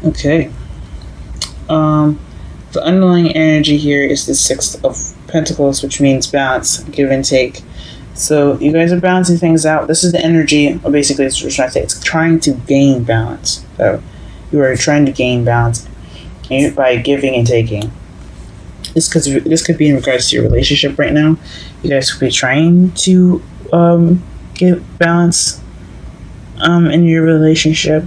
Okay. Um, the underlying energy here is the Six of Pentacles, which means balance, give and take. So you guys are balancing things out. This is the energy. Basically, it's what I'm trying to say. It's trying to gain balance. So you are trying to gain balance by giving and taking. This could be in regards to your relationship right now. You guys could be trying to get balance in your relationship,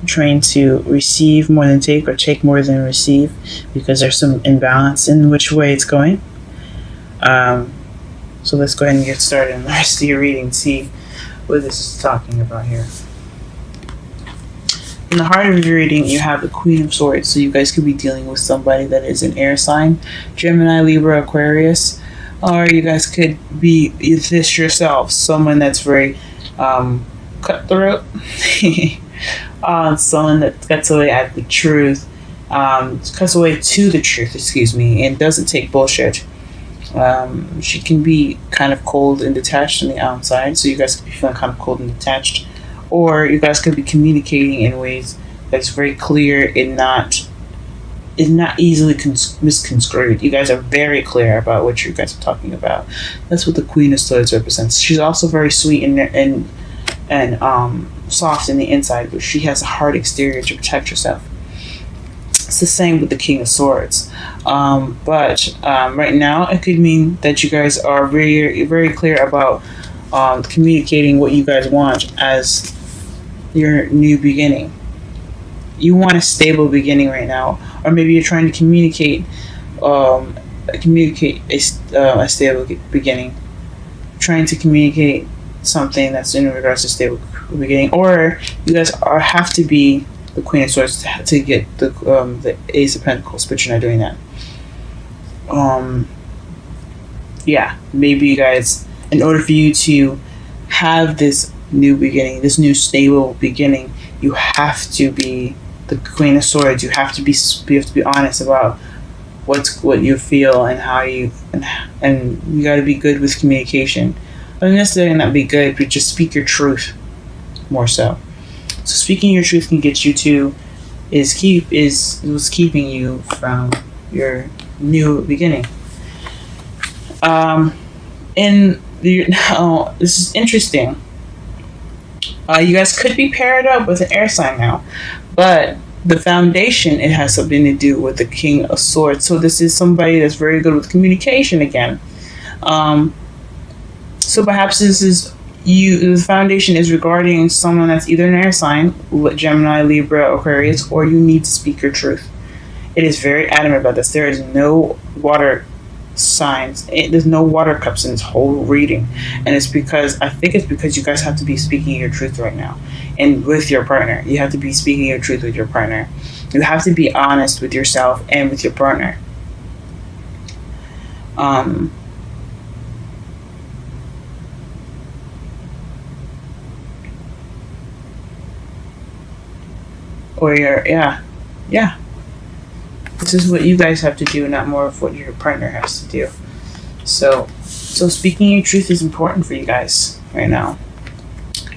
trying to receive more than take or take more than receive because there's some imbalance in which way it's going. So let's go ahead and get started in the rest of your reading and see what this is talking about here. In the heart of your reading, you have the Queen of Swords, so you guys could be dealing with somebody that is an air sign, Gemini, Libra, Aquarius, or you guys could be this yourself, someone that's very cutthroat, someone that cuts away at the truth, cuts away to the truth, excuse me, and doesn't take bullshit. She can be kind of cold and detached on the outside, so you guys could be feeling kind of cold and detached. Or you guys could be communicating in ways that's very clear and not easily misconstrued. You guys are very clear about what you guys are talking about. That's what the Queen of Swords represents. She's also very sweet and soft in the inside, but she has a hard exterior to protect herself. It's the same with the King of Swords. But right now, it could mean that you guys are very, very clear about communicating what you guys want as your new beginning. You want a stable beginning right now, or maybe you're trying to communicate a stable beginning. Trying to communicate something that's in regards to stable beginning, or you guys have to be the Queen of Swords to get the Ace of Pentacles, but you're not doing that. Yeah, maybe you guys, in order for you to have this new beginning, this new stable beginning, you have to be the Queen of Swords. You have to be honest about what you feel and how you and you got to be good with communication. Not necessarily not be good, but just speak your truth more so. So speaking your truth can get you to what's keeping you from your new beginning. This is interesting. You guys could be paired up with an air sign now, but the foundation, it has something to do with the King of Swords. So this is somebody that's very good with communication again. So perhaps this is the foundation is regarding someone that's either an air sign, Gemini, Libra, Aquarius, or you need to speak your truth. It is very adamant about this. There is no water signs. There's no water cups in this whole reading, and I think it's because you guys have to be speaking your truth right now, and with your partner. You have to be speaking your truth with your partner. You have to be honest with yourself and with your partner. Or yeah. This is what you guys have to do, not more of what your partner has to do. So speaking your truth is important for you guys right now.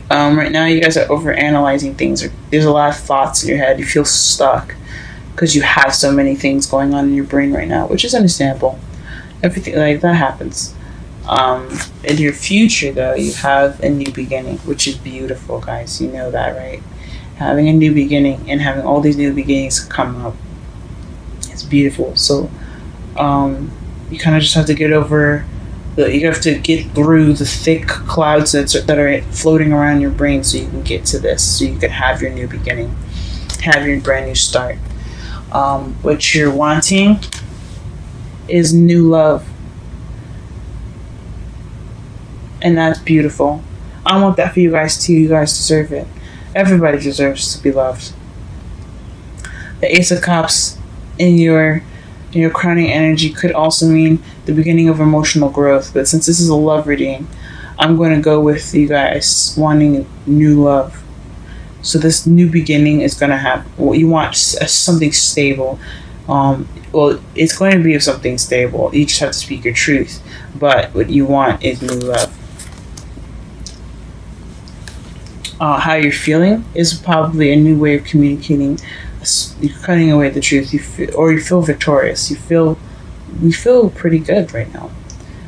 Right now, you guys are overanalyzing things. There's a lot of thoughts in your head. You feel stuck because you have so many things going on in your brain right now, which is understandable. Everything like that happens. In your future, though, you have a new beginning, which is beautiful, guys. You know that, right? Having a new beginning and having all these new beginnings come up. It's beautiful. So you kind of just have to get over you have to get through the thick clouds that are floating around your brain so you can get to this, so you can have your new beginning, have your brand new start. What you're wanting is new love, and that's beautiful. I want that for you guys too. You guys deserve it. Everybody deserves to be loved. The Ace of Cups in your crowning energy could also mean the beginning of emotional growth. But since this is a love reading, I'm going to go with you guys wanting new love. So this new beginning is going to have what you want, something stable. Well, it's going to be something stable. You just have to speak your truth. But what you want is new love. how you're feeling is probably a new way of communicating. You're cutting away the truth. You feel victorious. You feel pretty good right now.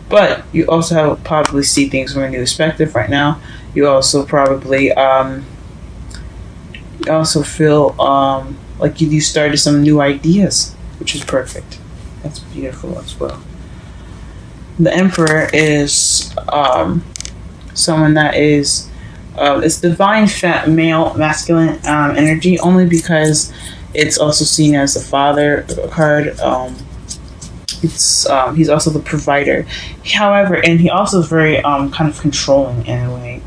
But you also probably see things from a new perspective right now. You also probably you also feel like you started some new ideas, which is perfect. That's beautiful as well. The Emperor is someone that is it's divine male masculine energy, only because it's also seen as the father card. He's also the provider. However, and he also is very kind of controlling in a way.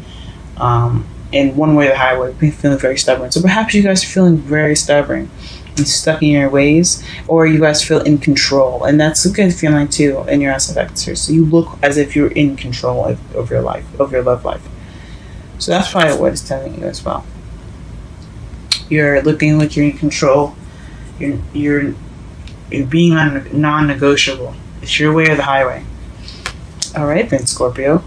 In one way or the highway, feeling very stubborn. So perhaps you guys are feeling very stubborn and stuck in your ways, or you guys feel in control, and that's a good feeling too in your aspects. So you look as if you're in control of your life, of your love life. So that's probably what it's telling you as well. You're looking like you're in control. You're being non-negotiable. It's your way or the highway. All right, then, Scorpio.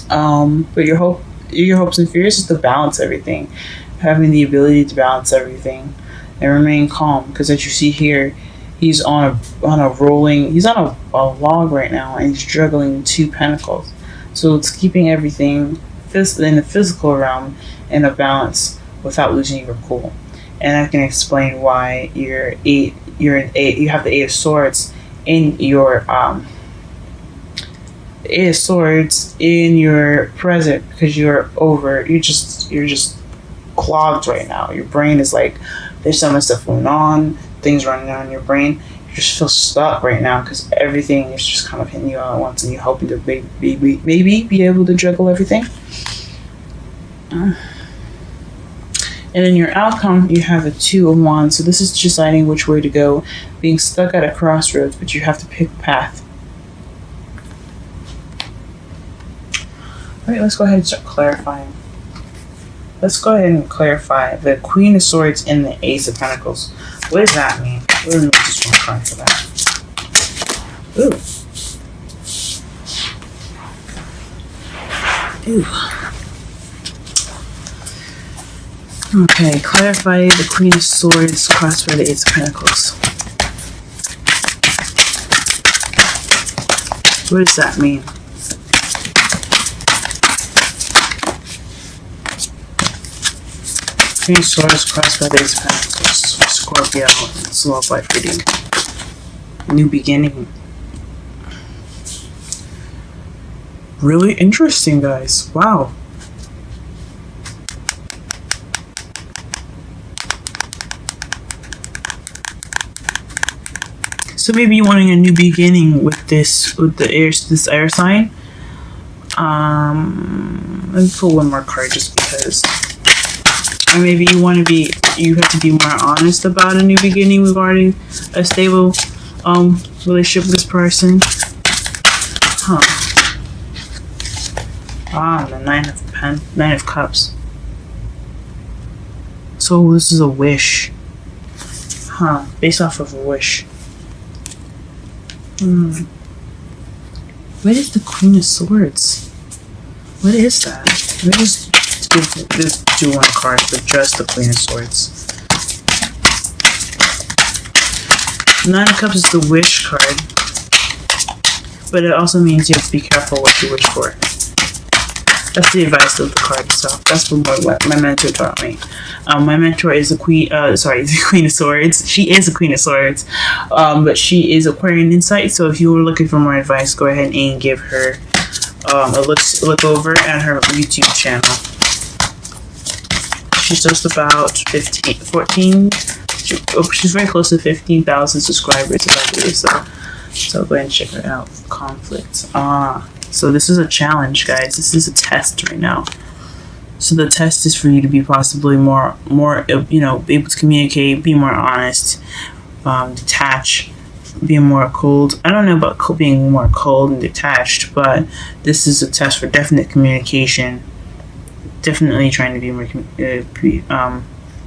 But your hopes and fears is to balance everything, having the ability to balance everything and remain calm. Because as you see here, he's on a log right now, and he's juggling 2 pentacles. So it's keeping everything in the physical realm in a balance without losing your cool. And I can explain why you have the 8 of Swords in your Eight of Swords in your present, because you're just clogged right now. Your brain is like, there's so much stuff going on, things running on in your brain. You just feel stuck right now because everything is just kind of hitting you all at once, and you're hoping to maybe be able to juggle everything. And in your outcome, you have the 2 of Wands. So this is deciding which way to go, being stuck at a crossroads, but you have to pick a path. All right, let's go ahead and start clarifying. Let's go ahead and clarify the Queen of Swords and the Ace of Pentacles. What does that mean? What do we just want to card for that? Ooh. Okay, clarify the Queen of Swords crossed by the Ace of Pentacles. What does that mean? Queen of Swords crossed by the Ace of Pentacles for Scorpio. It's love life reading. New beginning. Really interesting, guys. Wow. So maybe you're wanting a new beginning with this air sign. Let me pull one more card just because. Or maybe you have to be more honest about a new beginning regarding a stable relationship with this person. The Nine of Cups. So this is a wish. Based off of a wish. What is the Queen of Swords? What is that? Let me just do one card for just the Queen of Swords. Nine of Cups is the wish card, but it also means you have to be careful what you wish for. That's the advice of the card itself. That's what my mentor taught me. My mentor is the Queen of Swords. She is a Queen of Swords, but she is Aquarian Insight. So if you were looking for more advice, go ahead and give her a look over at her YouTube channel. She's just about 14. She's very close to 15,000 subscribers, I believe. So go ahead and check her out. Conflict. So this is a challenge, guys. This is a test right now. So the test is for you to be possibly more, able to communicate, be more honest, detach, be more cold. I don't know about being more cold and detached, but this is a test for definite communication. Definitely trying to be more,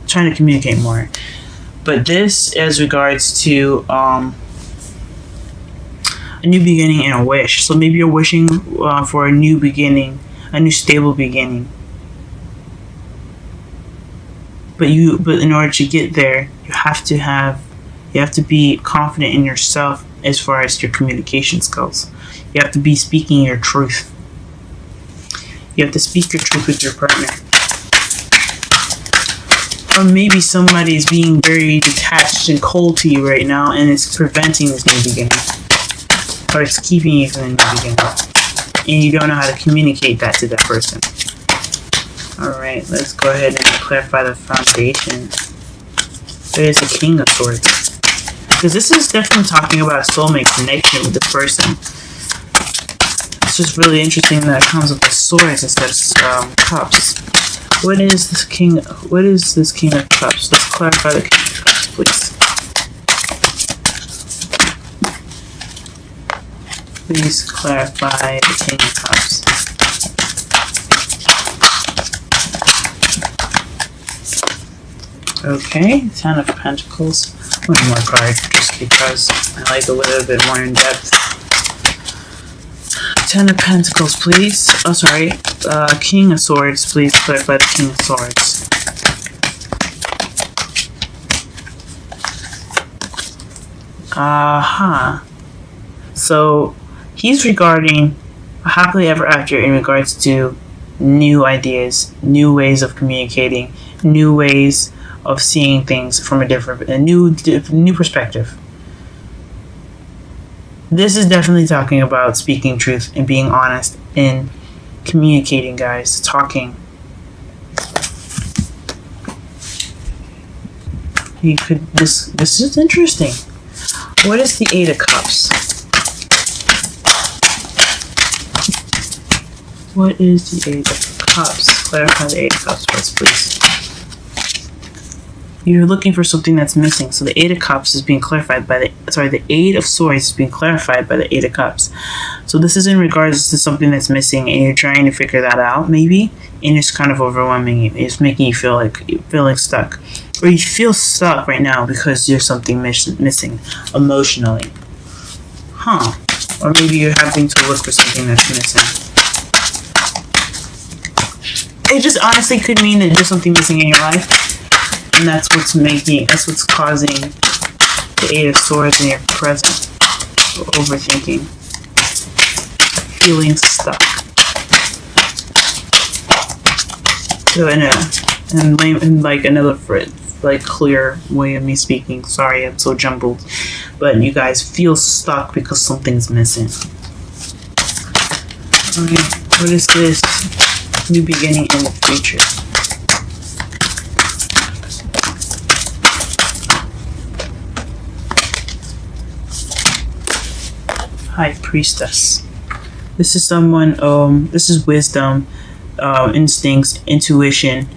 trying to communicate more. But this, as regards to a new beginning and a wish. So maybe you're wishing for a new beginning, a new stable beginning. But in order to get there, you have to be confident in yourself as far as your communication skills. You have to be speaking your truth. You have to speak your truth with your partner. Or maybe somebody is being very detached and cold to you right now, and it's preventing this new beginning. Or it's keeping you from the new beginning. And you don't know how to communicate that to that person. Alright, let's go ahead and clarify the foundation. There's a King of Swords. Because this is definitely talking about a soulmate connection with this person. It's just really interesting that it comes with swords instead of cups. What is this King of Cups? Let's clarify the King of Cups, please. Please clarify the King of Cups. Okay, Ten of Pentacles. One more card, just because I like a little bit more in depth. Ten of Pentacles, please. Oh, sorry. King of Swords, please clarify the King of Swords. So, he's regarding a happily ever after in regards to new ideas, new ways of communicating, new ways of seeing things from a new perspective. This is definitely talking about speaking truth and being honest and communicating, guys. Talking. This is interesting. What is the Eight of Cups? What is the Eight of Cups? Clarify the Eight of Cups for us, please. You're looking for something that's missing. So the Eight of Cups is being clarified by the Eight of Swords is being clarified by the Eight of Cups. So this is in regards to something that's missing, and you're trying to figure that out, maybe, and it's kind of overwhelming you. It's making you feel like stuck, or you feel stuck right now because there's something missing emotionally, or maybe you're having to look for something that's missing. It just honestly could mean that there's something missing in your life. And that's what's causing the Eight of Swords in your present. Overthinking. Feeling stuck. So in like another clear way of me speaking, sorry I'm so jumbled, but you guys feel stuck because something's missing. Alright, what is this? New beginning in the future. High Priestess. This is someone, this is wisdom, instincts, intuition.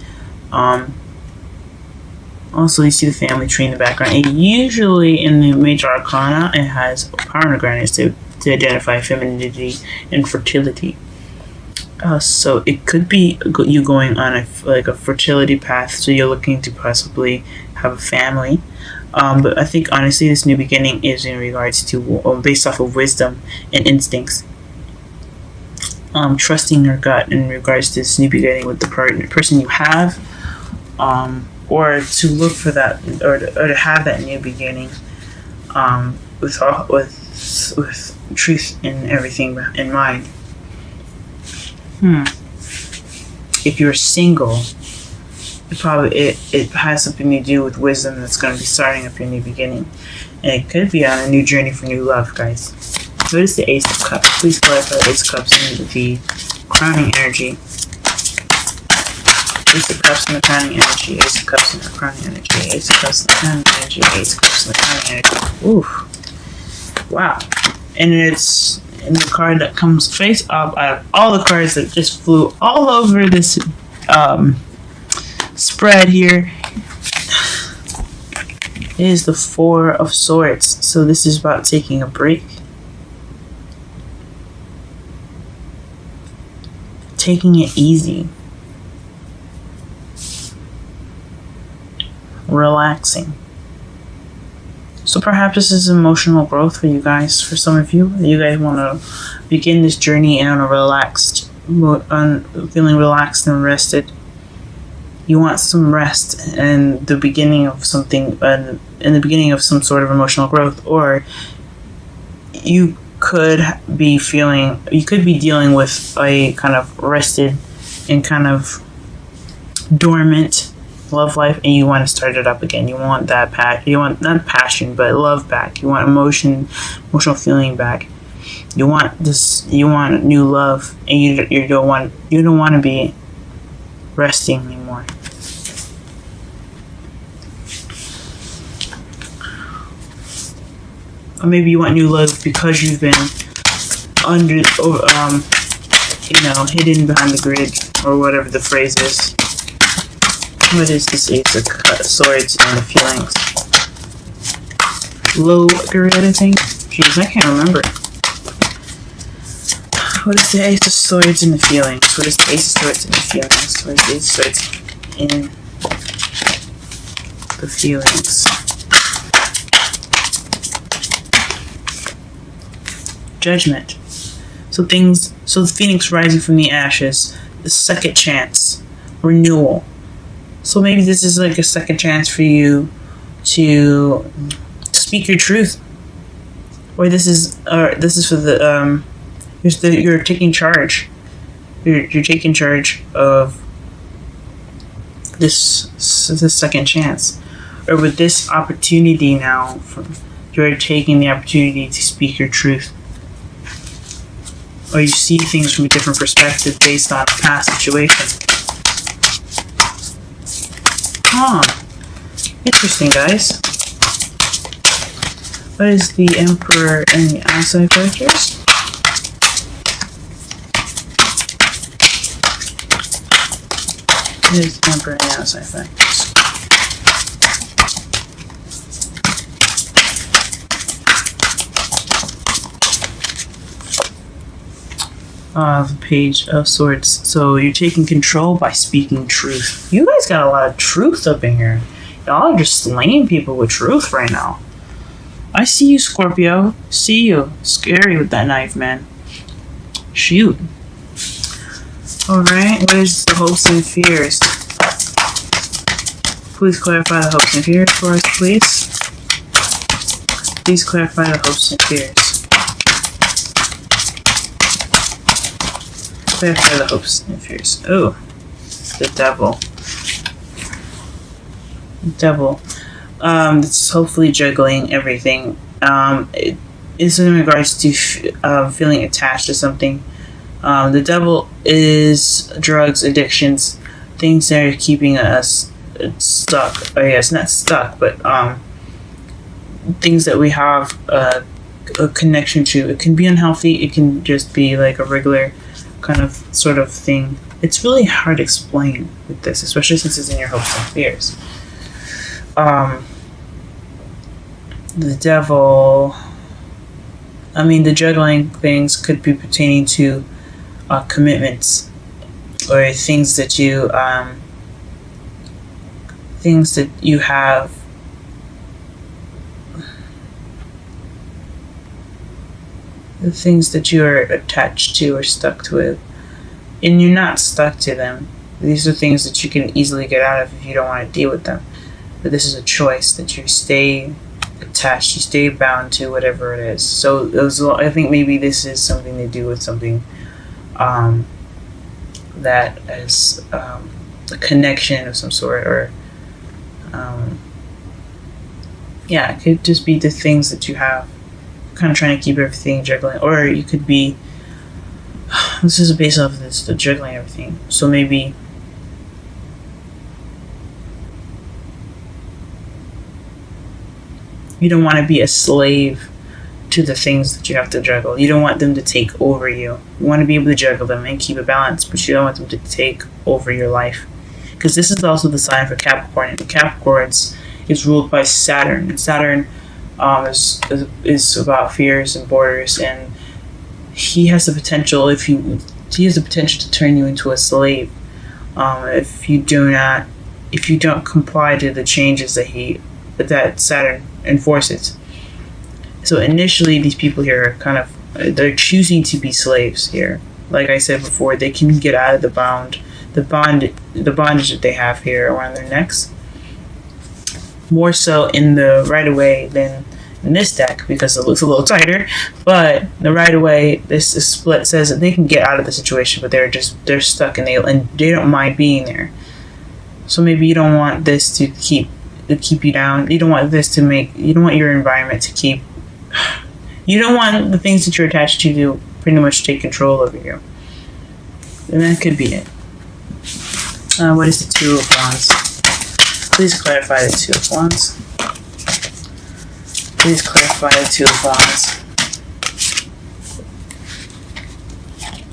Also, you see the family tree in the background. And usually in the major arcana, it has power and awareness to identify femininity and fertility. So it could be you going on a fertility path, so you're looking to possibly have a family. But I think honestly this new beginning is in regards to based off of wisdom and instincts. Trusting your gut in regards to this new beginning with the person you have, or to look for that, or to have that new beginning, with truth and everything in mind. If you're single, it has something to do with wisdom that's going to be starting up your new beginning, and it could be on a new journey for new love, guys. What is the Ace of Cups? Please clarify the Ace of Cups and the crowning energy. Ace of Cups and the crowning energy. Ace of Cups and the crowning energy. Ace of Cups and the crowning energy. Ace of Cups and the crowning energy. Oof. Wow. And it's in the card that comes face up out of all the cards that just flew all over this spread here is the Four of Swords. So this is about taking a break, taking it easy, relaxing. So perhaps this is emotional growth for you guys. For some of you, you guys want to begin this journey on a relaxed, feeling relaxed and rested. You want some rest and the beginning of something, in the beginning of some sort of emotional growth, or you could be dealing with a kind of rested and kind of dormant love life, and you want to start it up again. You want that you want not passion, but love back. You want emotional feeling back. You want new love, and you don't want to be resting anymore. Or maybe you want new love because you've been hidden behind the grid, or whatever the phrase is. What is this Ace of Swords and the feelings? Low grid, I think. Jeez, I can't remember. What is the Ace of Swords and the feelings? What is the Ace of Swords and the feelings? What is the Ace of Swords in the feelings? Judgment. So the phoenix rising from the ashes, the second chance, renewal. So maybe this is like a second chance for you to speak your truth, or this is for the you're taking charge. You're taking charge of this second chance, or with this opportunity now. You're taking the opportunity to speak your truth. Or you see things from a different perspective based on a past situation. Interesting, guys. What is the Emperor and the outside characters? What is the Emperor and the outside factors? The Page of Swords. So you're taking control by speaking truth. You guys got a lot of truth up in here. Y'all are just slaying people with truth right now. I see you, Scorpio. See you. Scary with that knife, man. Shoot. Alright, what is the hopes and fears? Please clarify the hopes and fears for us, please. Please clarify the hopes and fears. Clarify the hopes and fears. Oh, the devil. It's hopefully juggling everything. It is in regards to feeling attached to something. The devil is drugs, addictions, things that are keeping us stuck. I guess not stuck, but things that we have a connection to. It can be unhealthy. It can just be like a regular kind of sort of thing. It's really hard to explain with this, especially since it's in your hopes and fears. The devil, the juggling things could be pertaining to commitments, or things that you have, the things that you are attached to or stuck to, and you're not stuck to them. These are things that you can easily get out of if you don't want to deal with them. But this is a choice that you stay attached, you stay bound to whatever it is. So I think maybe this is something to do with something that is a connection of some sort, or it could just be the things that you have, kind of trying to keep everything juggling. Or you could be, this is based off of this, the juggling everything. So maybe you don't want to be a slave to the things that you have to juggle. You don't want them to take over you. You want to be able to juggle them and keep a balance, but you don't want them to take over your life. Because this is also the sign for Capricorn. And Capricorn is ruled by Saturn. And Saturn is about fears and borders, and he has the potential, to turn you into a slave if you don't comply to the changes that Saturn enforces. So initially, these people here are they're choosing to be slaves here. Like I said before, they can get out of the the bondage that they have here around their necks. More so in the Rider-Waite than in this deck because it looks a little tighter. But the Rider-Waite, this split says that they can get out of the situation, but they're stuck and they don't mind being there. So maybe you don't want this to keep you down. You don't want your environment to keep. You don't want the things that you're attached to pretty much take control over you. And that could be it. What is the Two of Wands? Please clarify the Two of Wands. Please clarify the Two of Wands.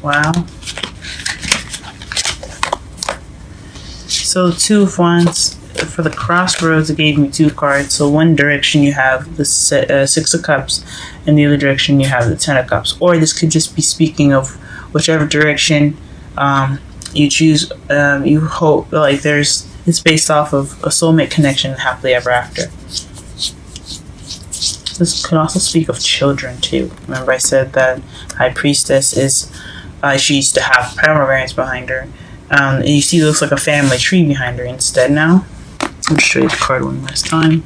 Wow. So Two of Wands, for the crossroads, it gave me two cards. So one direction you have the Six of Cups, and the other direction you have the Ten of Cups. Or this could just be speaking of whichever direction you choose. You hope like it's based off of a soulmate connection and happily ever after. This could also speak of children too. Remember I said that High Priestess is she used to have pomegranates behind her. And you see it looks like a family tree behind her instead now. I'll show you the card one last time.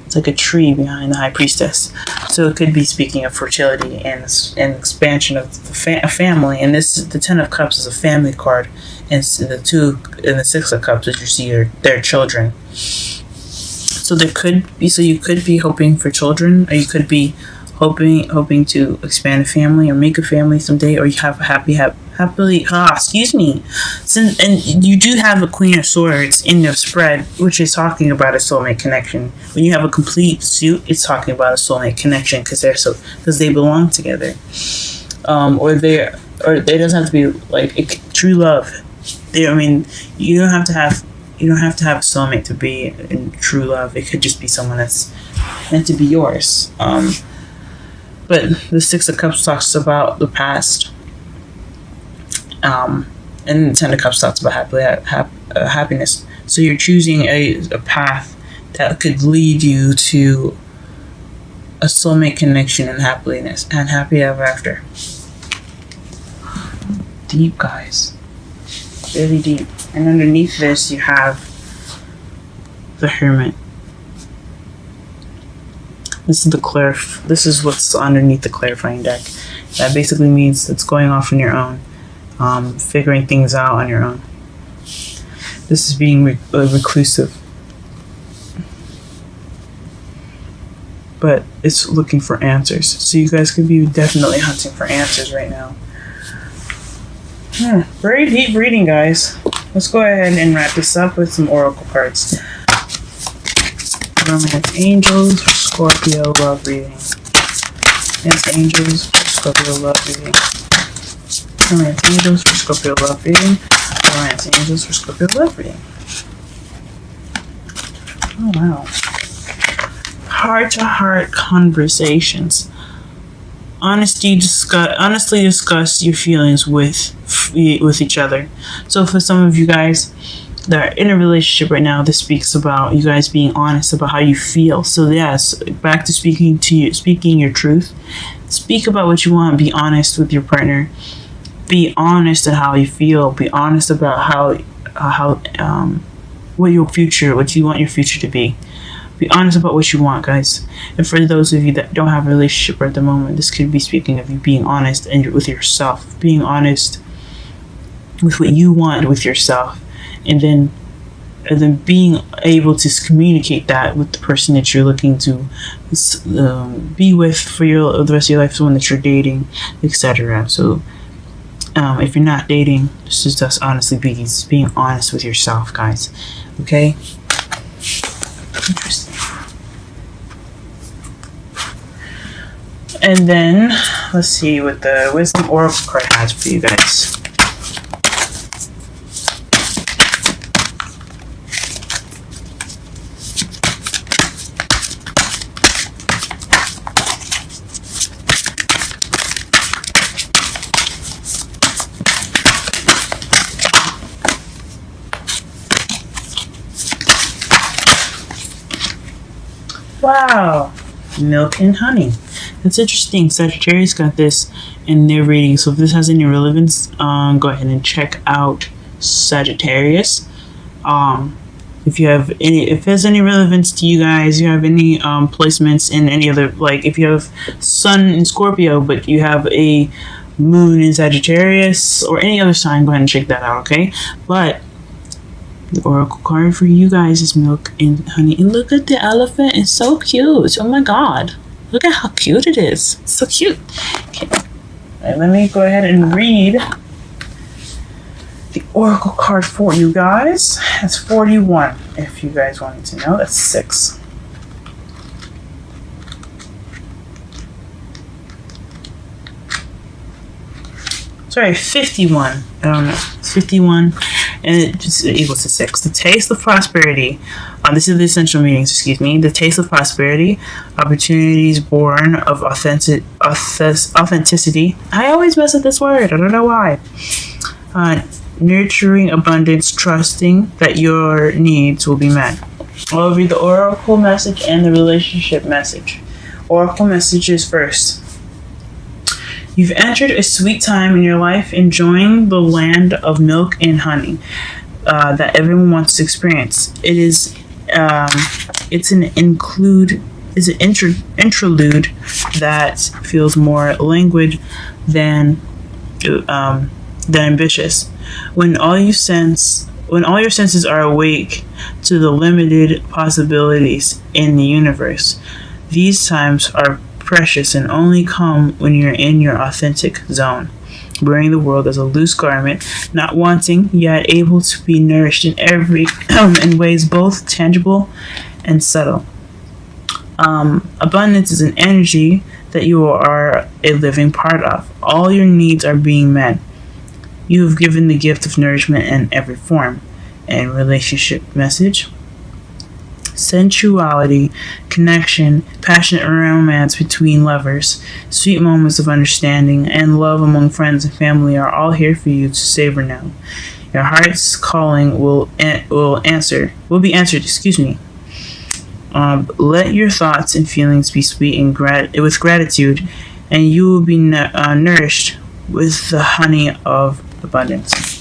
It's like a tree behind the High Priestess. So it could be speaking of fertility and expansion of a family. And the Ten of Cups is a family card. And the Six of Cups, as you see, are their children. So you could be hoping for children, or you could be hoping to expand a family or make a family someday, or you have and you do have a Queen of Swords in your spread, which is talking about a soulmate connection. When you have a complete suit, it's talking about a soulmate connection because they belong together. Or they doesn't have to be like true love. You don't have to have a soulmate to be in true love. It could just be someone that's meant to be yours. But the Six of Cups talks about the past. And the Ten of Cups talks about happiness. So you're choosing a path that could lead you to a soulmate connection and happiness and happy ever after. Deep, guys. Really deep. And underneath this you have the Hermit. This is what's underneath the clarifying deck. That basically means it's going off on your own. Figuring things out on your own. This is being reclusive. But it's looking for answers. So you guys could be definitely hunting for answers right now. Very deep reading, guys. Let's go ahead and wrap this up with some oracle cards. Romance Angels for Scorpio love reading. Romance Angels for Scorpio love reading. Romance Angels for Scorpio love reading. Romance Angels for Scorpio love reading. Oh wow. Heart-to-heart conversations. Honestly discuss your feelings with each other. So for some of you guys that are in a relationship right now, this speaks about you guys being honest about how you feel. So yes, back to speaking your truth. Speak about what you want. Be honest with your partner. Be honest at how you feel. Be honest about what you want your future to be. Be honest about what you want, guys. And for those of you that don't have a relationship at the moment, this could be speaking of you being honest and with yourself, being honest with what you want with yourself, and then being able to communicate that with the person that you're looking to be with for the rest of your life, someone that you're dating, etc. So if you're not dating, this is just honestly being honest with yourself, guys. Okay? Interesting. And then let's see what the Wisdom Oracle card has for you guys. Wow, milk and honey. That's interesting. Sagittarius got this in their reading. So if this has any relevance, go ahead and check out Sagittarius. If you have any, if it has any relevance to you guys, you have any placements in any other, like if you have Sun in Scorpio, but you have a Moon in Sagittarius or any other sign, go ahead and check that out, okay? But the oracle card for you guys is milk and honey. And look at the elephant, it's so cute. Oh my god, look at how cute it is. It's so cute. Okay, all right, let me go ahead and read the oracle card for you guys. That's 41 if you guys wanted to know. That's 6. Sorry, 51. I don't know. 51 and it just equals to 6. The taste of prosperity. This is the essential meanings, excuse me. The taste of prosperity, opportunities born of authenticity. I always mess up this word. I don't know why. Nurturing abundance, trusting that your needs will be met. I'll read the oracle message and the relationship message. Oracle messages first. You've entered a sweet time in your life, enjoying the land of milk and honey that everyone wants to experience. It's an interlude that feels more languid than ambitious. When all your senses are awake to the limited possibilities in the universe, these times are precious and only come when you're in your authentic zone, wearing the world as a loose garment, not wanting yet able to be nourished in ways both tangible and subtle. Abundance is an energy that you are a living part of. All your needs are being met. You have given the gift of nourishment in every form. And relationship message. Sensuality, connection, passionate romance between lovers, sweet moments of understanding, and love among friends and family are all here for you to savor now. Your heart's calling will be answered. Let your thoughts and feelings be sweet and with gratitude, and you will be nourished with the honey of abundance.